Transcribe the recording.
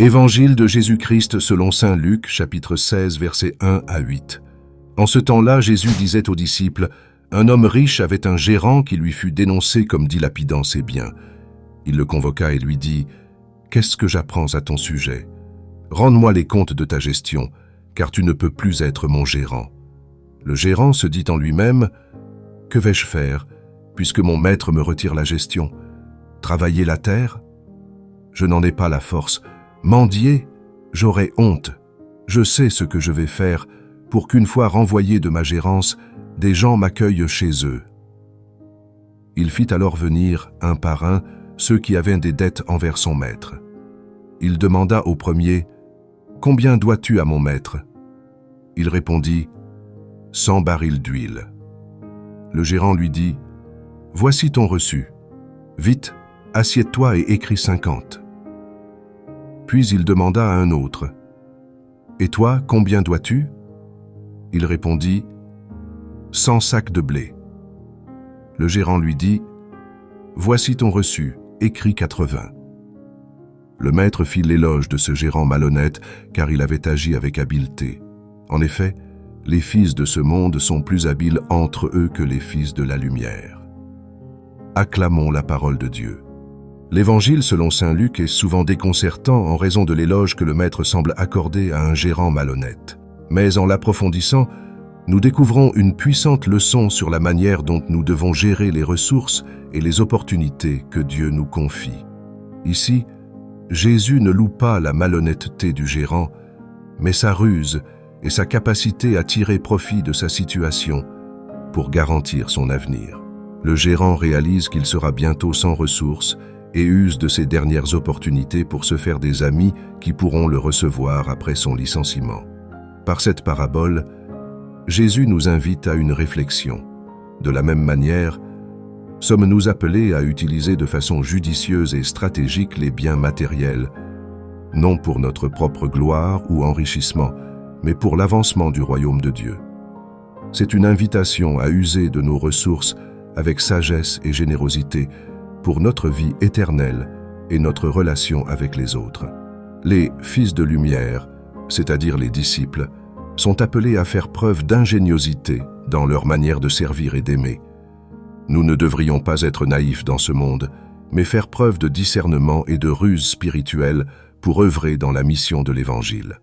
Évangile de Jésus-Christ selon saint Luc, chapitre 16, versets 1 à 8. En ce temps-là, Jésus disait aux disciples, « Un homme riche avait un gérant qui lui fut dénoncé comme dilapidant ses biens. Il le convoqua et lui dit, « Qu'est-ce que j'apprends à ton sujet? Rende-moi les comptes de ta gestion, car tu ne peux plus être mon gérant. » Le gérant se dit en lui-même, « Que vais-je faire, puisque mon maître me retire la gestion? Travailler la terre? Je n'en ai pas la force. Mendier? J'aurai honte. Je sais ce que je vais faire pour qu'une fois renvoyé de ma gérance, des gens m'accueillent chez eux. » Il fit alors venir, un par un, ceux qui avaient des dettes envers son maître. Il demanda au premier, « Combien dois-tu à mon maître ?» Il répondit, « 100 barils d'huile. » Le gérant lui dit, « Voici ton reçu. Vite, assieds-toi et écris 50. » Puis il demanda à un autre, « Et toi, combien dois-tu » Il répondit, « 100 sacs de blé. » Le gérant lui dit, « Voici ton reçu, écris 80. » Le maître fit l'éloge de ce gérant malhonnête, car il avait agi avec habileté. En effet, les fils de ce monde sont plus habiles entre eux que les fils de la lumière. Acclamons la parole de Dieu. L'Évangile selon saint Luc est souvent déconcertant en raison de l'éloge que le maître semble accorder à un gérant malhonnête. Mais en l'approfondissant, nous découvrons une puissante leçon sur la manière dont nous devons gérer les ressources et les opportunités que Dieu nous confie. Ici, Jésus ne loue pas la malhonnêteté du gérant, mais sa ruse et sa capacité à tirer profit de sa situation pour garantir son avenir. Le gérant réalise qu'il sera bientôt sans ressources et use de ses dernières opportunités pour se faire des amis qui pourront le recevoir après son licenciement. Par cette parabole, Jésus nous invite à une réflexion. De la même manière, sommes-nous appelés à utiliser de façon judicieuse et stratégique les biens matériels, non pour notre propre gloire ou enrichissement, mais pour l'avancement du royaume de Dieu. C'est une invitation à user de nos ressources avec sagesse et générosité pour notre vie éternelle et notre relation avec les autres. Les fils de lumière, c'est-à-dire les disciples, sont appelés à faire preuve d'ingéniosité dans leur manière de servir et d'aimer. Nous ne devrions pas être naïfs dans ce monde, mais faire preuve de discernement et de ruse spirituelle pour œuvrer dans la mission de l'Évangile.